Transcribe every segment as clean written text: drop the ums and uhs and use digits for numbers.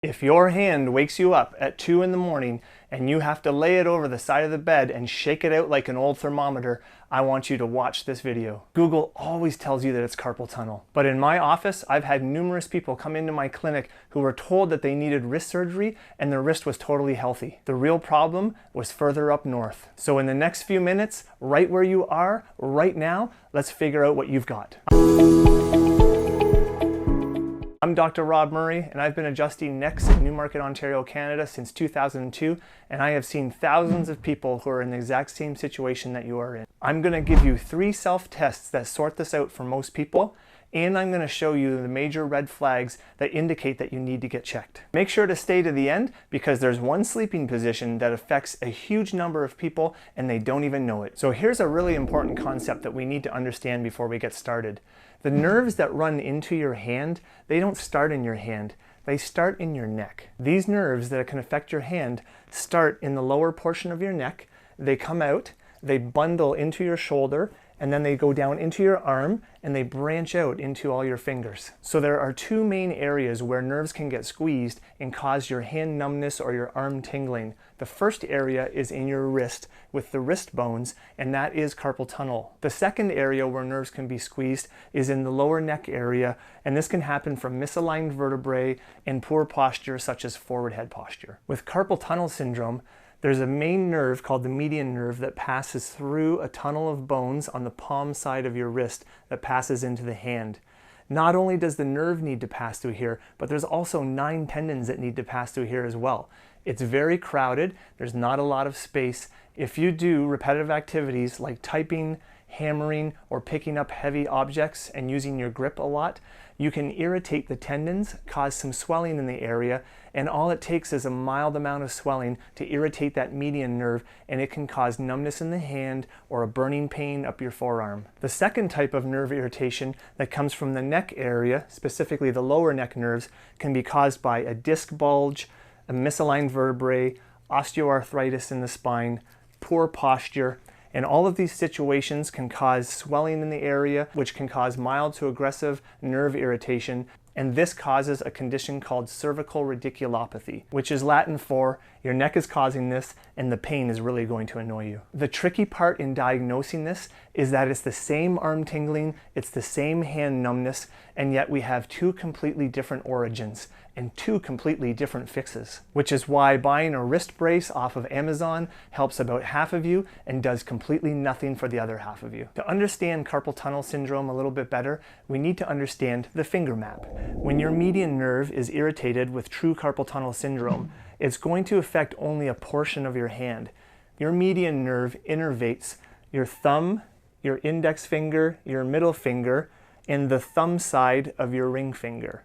If your hand wakes you up at 2 in the morning and you have to lay it over the side of the bed and shake it out like an old thermometer, I want you to watch this video. Google always tells you that it's carpal tunnel. But in my office, I've had numerous people come into my clinic who were told that they needed wrist surgery and their wrist was totally healthy. The real problem was further up north. So in the next few minutes, right where you are, right now, let's figure out what you've got. I'm Dr. Rob Murray, and I've been adjusting necks in Newmarket, Ontario, Canada since 2002, and I have seen thousands of people who are in the exact same situation that you are in. I'm going to give you 3 self-tests that sort this out for most people, and I'm going to show you the major red flags that indicate that you need to get checked. Make sure to stay to the end because there's one sleeping position that affects a huge number of people and they don't even know it. So here's a really important concept that we need to understand before we get started. The nerves that run into your hand, they don't start in your hand. They start in your neck. These nerves that can affect your hand start in the lower portion of your neck. They come out, they bundle into your shoulder, and then they go down into your arm and they branch out into all your fingers. So there are 2 main areas where nerves can get squeezed and cause your hand numbness or your arm tingling. The first area is in your wrist with the wrist bones, and that is carpal tunnel. The second area where nerves can be squeezed is in the lower neck area, and this can happen from misaligned vertebrae and poor posture such as forward head posture. With carpal tunnel syndrome, there's a main nerve called the median nerve that passes through a tunnel of bones on the palm side of your wrist that passes into the hand. Not only does the nerve need to pass through here, but there's also 9 tendons that need to pass through here as well. It's very crowded, there's not a lot of space. If you do repetitive activities like typing, hammering, or picking up heavy objects and using your grip a lot, you can irritate the tendons, cause some swelling in the area, and all it takes is a mild amount of swelling to irritate that median nerve, and it can cause numbness in the hand or a burning pain up your forearm. The second type of nerve irritation that comes from the neck area, specifically the lower neck nerves, can be caused by a disc bulge, a misaligned vertebrae, osteoarthritis in the spine, poor posture, and all of these situations can cause swelling in the area, which can cause mild to aggressive nerve irritation, and this causes a condition called cervical radiculopathy, which is Latin for your neck is causing this and the pain is really going to annoy you. The tricky part in diagnosing this is that it's the same arm tingling, it's the same hand numbness, and yet we have 2 completely different origins and 2 completely different fixes, which is why buying a wrist brace off of Amazon helps about half of you and does completely nothing for the other half of you. To understand carpal tunnel syndrome a little bit better, we need to understand the finger map. When your median nerve is irritated with true carpal tunnel syndrome, it's going to affect only a portion of your hand. Your median nerve innervates your thumb, your index finger, your middle finger, and the thumb side of your ring finger.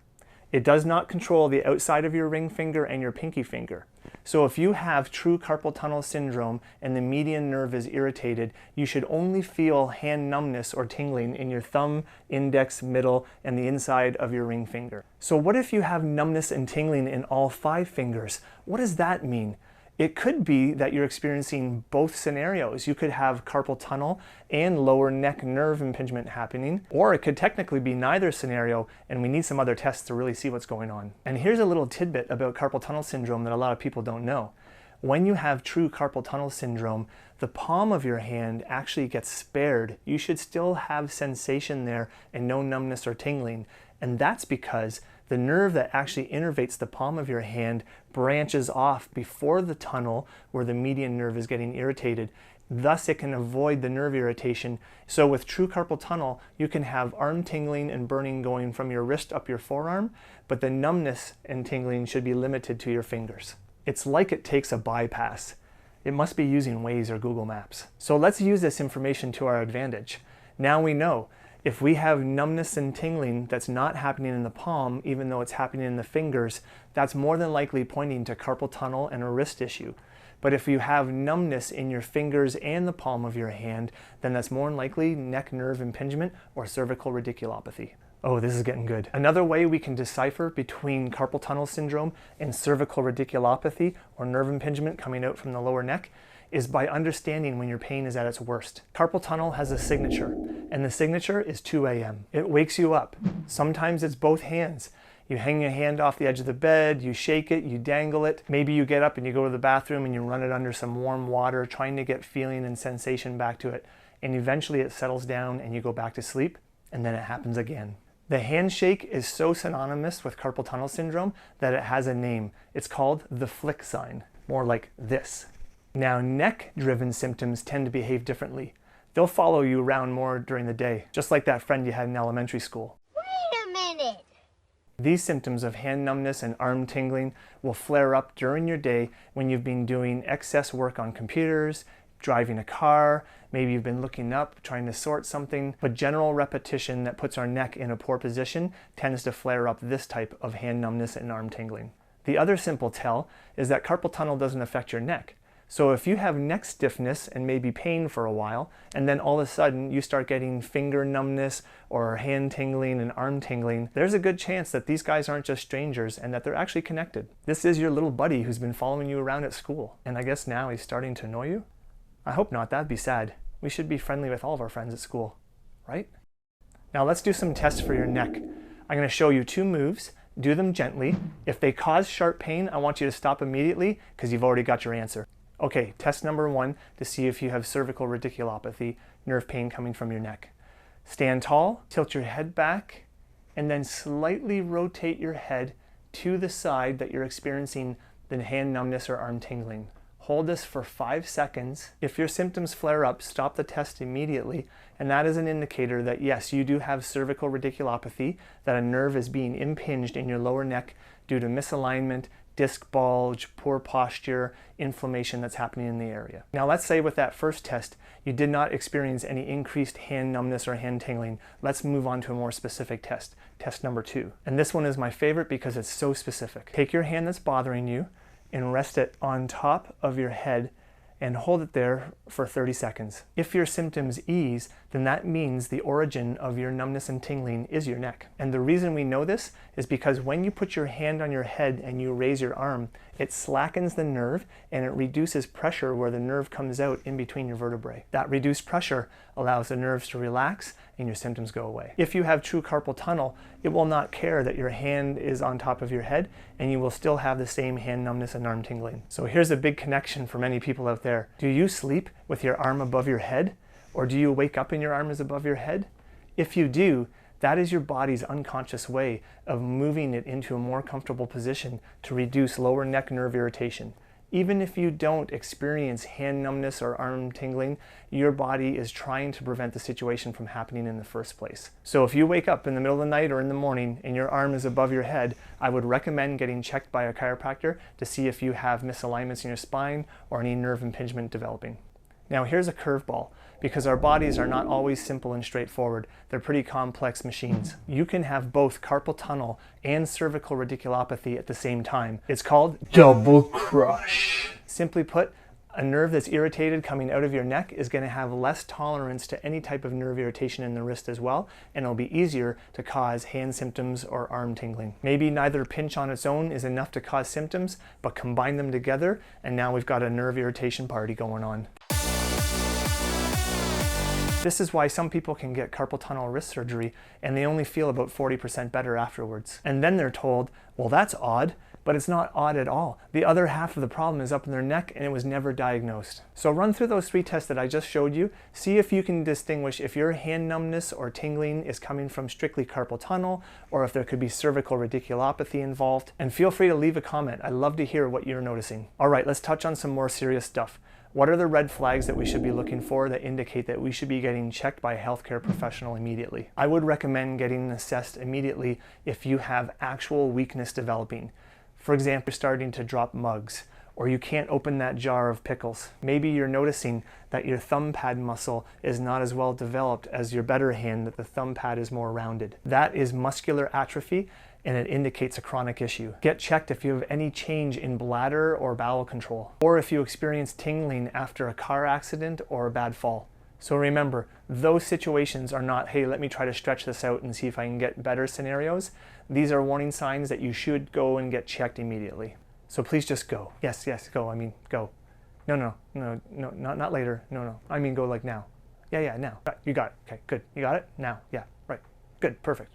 It does not control the outside of your ring finger and your pinky finger. So if you have true carpal tunnel syndrome and the median nerve is irritated, you should only feel hand numbness or tingling in your thumb, index, middle, and the inside of your ring finger. So what if you have numbness and tingling in all 5 fingers? What does that mean? It could be that you're experiencing both scenarios. You could have carpal tunnel and lower neck nerve impingement happening, or it could technically be neither scenario, and we need some other tests to really see what's going on. And here's a little tidbit about carpal tunnel syndrome that a lot of people don't know. When you have true carpal tunnel syndrome, the palm of your hand actually gets spared. You should still have sensation there and no numbness or tingling, and that's because the nerve that actually innervates the palm of your hand branches off before the tunnel where the median nerve is getting irritated. Thus, it can avoid the nerve irritation. So with true carpal tunnel, you can have arm tingling and burning going from your wrist up your forearm, but the numbness and tingling should be limited to your fingers. It's like it takes a bypass. It must be using Waze or Google Maps. So let's use this information to our advantage. Now we know if we have numbness and tingling that's not happening in the palm, even though it's happening in the fingers, that's more than likely pointing to carpal tunnel and a wrist issue. But if you have numbness in your fingers and the palm of your hand, then that's more than likely neck nerve impingement or cervical radiculopathy. Oh, this is getting good. Another way we can decipher between carpal tunnel syndrome and cervical radiculopathy or nerve impingement coming out from the lower neck is by understanding when your pain is at its worst. Carpal tunnel has a signature, and the signature is 2 a.m. It wakes you up. Sometimes it's both hands. You hang your hand off the edge of the bed, you shake it, you dangle it. Maybe you get up and you go to the bathroom and you run it under some warm water, trying to get feeling and sensation back to it. And eventually it settles down and you go back to sleep, and then it happens again. The handshake is so synonymous with carpal tunnel syndrome that it has a name. It's called the flick sign, more like this. Now, neck-driven symptoms tend to behave differently. They'll follow you around more during the day, just like that friend you had in elementary school. Wait a minute! These symptoms of hand numbness and arm tingling will flare up during your day when you've been doing excess work on computers, driving a car, maybe you've been looking up, trying to sort something, but general repetition that puts our neck in a poor position tends to flare up this type of hand numbness and arm tingling. The other simple tell is that carpal tunnel doesn't affect your neck. So if you have neck stiffness and maybe pain for a while, and then all of a sudden you start getting finger numbness or hand tingling and arm tingling, there's a good chance that these guys aren't just strangers and that they're actually connected. This is your little buddy who's been following you around at school, and I guess now he's starting to annoy you? I hope not, that'd be sad. We should be friendly with all of our friends at school, right? Now let's do some tests for your neck. I'm going to show you 2 moves. Do them gently. If they cause sharp pain, I want you to stop immediately because you've already got your answer. Okay, test number 1 to see if you have cervical radiculopathy, nerve pain coming from your neck. Stand tall, tilt your head back, and then slightly rotate your head to the side that you're experiencing the hand numbness or arm tingling. Hold this for 5 seconds. If your symptoms flare up, stop the test immediately, and that is an indicator that yes, you do have cervical radiculopathy, that a nerve is being impinged in your lower neck due to misalignment, disc bulge, poor posture, inflammation that's happening in the area. Now let's say with that first test, you did not experience any increased hand numbness or hand tingling. Let's move on to a more specific test, test number 2. And this one is my favorite because it's so specific. Take your hand that's bothering you and rest it on top of your head and hold it there for 30 seconds. If your symptoms ease, then that means the origin of your numbness and tingling is your neck. And the reason we know this is because when you put your hand on your head and you raise your arm, it slackens the nerve and it reduces pressure where the nerve comes out in between your vertebrae. That reduced pressure allows the nerves to relax and your symptoms go away. If you have true carpal tunnel, it will not care that your hand is on top of your head and you will still have the same hand numbness and arm tingling. So here's a big connection for many people out there. Do you sleep with your arm above your head? Or do you wake up and your arm is above your head? If you do, that is your body's unconscious way of moving it into a more comfortable position to reduce lower neck nerve irritation. Even if you don't experience hand numbness or arm tingling, your body is trying to prevent the situation from happening in the first place. So if you wake up in the middle of the night or in the morning and your arm is above your head, I would recommend getting checked by a chiropractor to see if you have misalignments in your spine or any nerve impingement developing. Now here's a curveball, because our bodies are not always simple and straightforward. They're pretty complex machines. You can have both carpal tunnel and cervical radiculopathy at the same time. It's called double crush. Simply put, a nerve that's irritated coming out of your neck is going to have less tolerance to any type of nerve irritation in the wrist as well, and it'll be easier to cause hand symptoms or arm tingling. Maybe neither pinch on its own is enough to cause symptoms, but combine them together, and now we've got a nerve irritation party going on. This is why some people can get carpal tunnel wrist surgery and they only feel about 40% better afterwards. And then they're told, well, that's odd, but it's not odd at all. The other half of the problem is up in their neck and it was never diagnosed. So run through those 3 tests that I just showed you. See if you can distinguish if your hand numbness or tingling is coming from strictly carpal tunnel or if there could be cervical radiculopathy involved. And feel free to leave a comment. I'd love to hear what you're noticing. All right, let's touch on some more serious stuff. What are the red flags that we should be looking for that indicate that we should be getting checked by a healthcare professional immediately? I would recommend getting assessed immediately if you have actual weakness developing. For example, you're starting to drop mugs, or you can't open that jar of pickles. Maybe you're noticing that your thumb pad muscle is not as well developed as your better hand, that the thumb pad is more rounded. That is muscular atrophy, and it indicates a chronic issue. Get checked if you have any change in bladder or bowel control, or if you experience tingling after a car accident or a bad fall. So remember, those situations are not, hey, let me try to stretch this out and see if I can get better scenarios. These are warning signs that you should go and get checked immediately. So please just go. Yes, go. I mean, go. No, not later. No. I mean, go like now. Yeah, now. You got it. Okay, good. You got it? Now. Yeah, right. Good, perfect.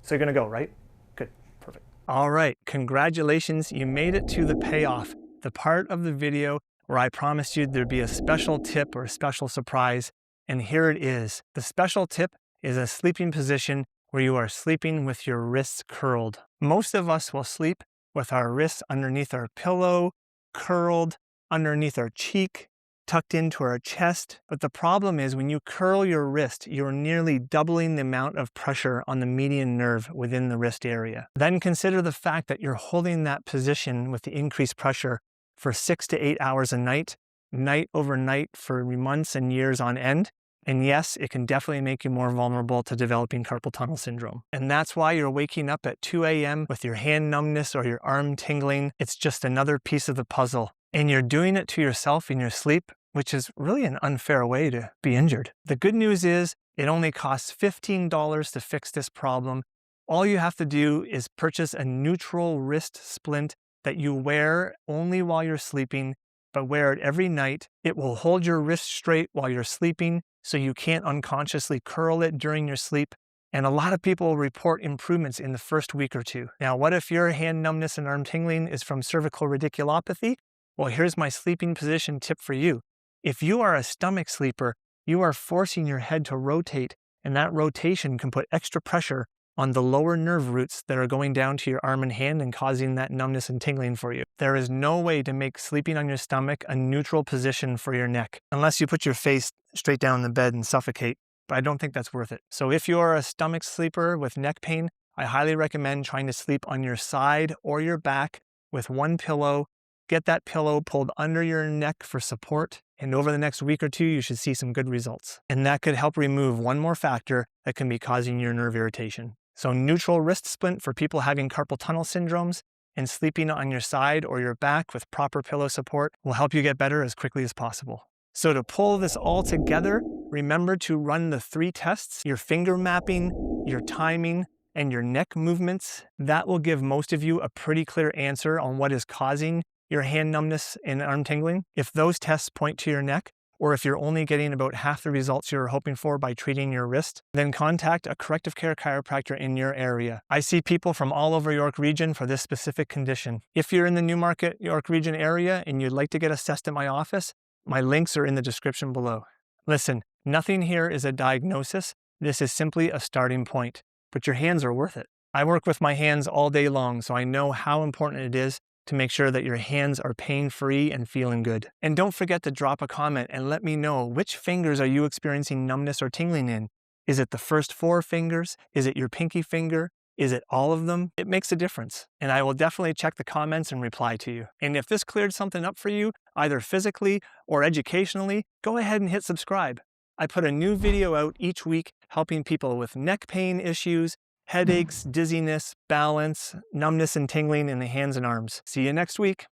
So you're gonna go, right? Good, perfect. All right, congratulations, you made it to the payoff, the part of the video where I promised you there'd be a special tip or a special surprise, and here it is. The special tip is a sleeping position where you are sleeping with your wrists curled. Most of us will sleep with our wrists underneath our pillow, curled, underneath our cheek, tucked into our chest. But the problem is when you curl your wrist, you're nearly doubling the amount of pressure on the median nerve within the wrist area. Then consider the fact that you're holding that position with the increased pressure for 6 to 8 hours a night, night over night for months and years on end. And yes, it can definitely make you more vulnerable to developing carpal tunnel syndrome. And that's why you're waking up at 2 a.m. with your hand numbness or your arm tingling. It's just another piece of the puzzle. And you're doing it to yourself in your sleep, which is really an unfair way to be injured. The good news is it only costs $15 to fix this problem. All you have to do is purchase a neutral wrist splint that you wear only while you're sleeping, but wear it every night. It will hold your wrist straight while you're sleeping, so you can't unconsciously curl it during your sleep. And a lot of people report improvements in the first week or two. Now, what if your hand numbness and arm tingling is from cervical radiculopathy? Well, here's my sleeping position tip for you. If you are a stomach sleeper, you are forcing your head to rotate, and that rotation can put extra pressure on the lower nerve roots that are going down to your arm and hand and causing that numbness and tingling for you. There is no way to make sleeping on your stomach a neutral position for your neck, unless you put your face straight down in the bed and suffocate, but I don't think that's worth it. So if you're a stomach sleeper with neck pain, I highly recommend trying to sleep on your side or your back with one pillow. Get that pillow pulled under your neck for support, and over the next week or two, you should see some good results. And that could help remove one more factor that can be causing your nerve irritation. So neutral wrist splint for people having carpal tunnel syndromes, and sleeping on your side or your back with proper pillow support will help you get better as quickly as possible. So to pull this all together, remember to run the 3 tests: your finger mapping, your timing, and your neck movements. That will give most of you a pretty clear answer on what is causing your hand numbness and arm tingling. If those tests point to your neck, or if you're only getting about half the results you're hoping for by treating your wrist, then contact a corrective care chiropractor in your area. I see people from all over York Region for this specific condition. If you're in the Newmarket, York Region area and you'd like to get assessed at my office, my links are in the description below. Listen, nothing here is a diagnosis. This is simply a starting point, but your hands are worth it. I work with my hands all day long, so I know how important it is to make sure that your hands are pain-free and feeling good. And don't forget to drop a comment and let me know, which fingers are you experiencing numbness or tingling in? Is it the first 4 fingers? Is it your pinky finger? Is it all of them? It makes a difference. And I will definitely check the comments and reply to you. And if this cleared something up for you, either physically or educationally, go ahead and hit subscribe. I put a new video out each week helping people with neck pain issues, headaches, dizziness, balance, numbness and tingling in the hands and arms. See you next week.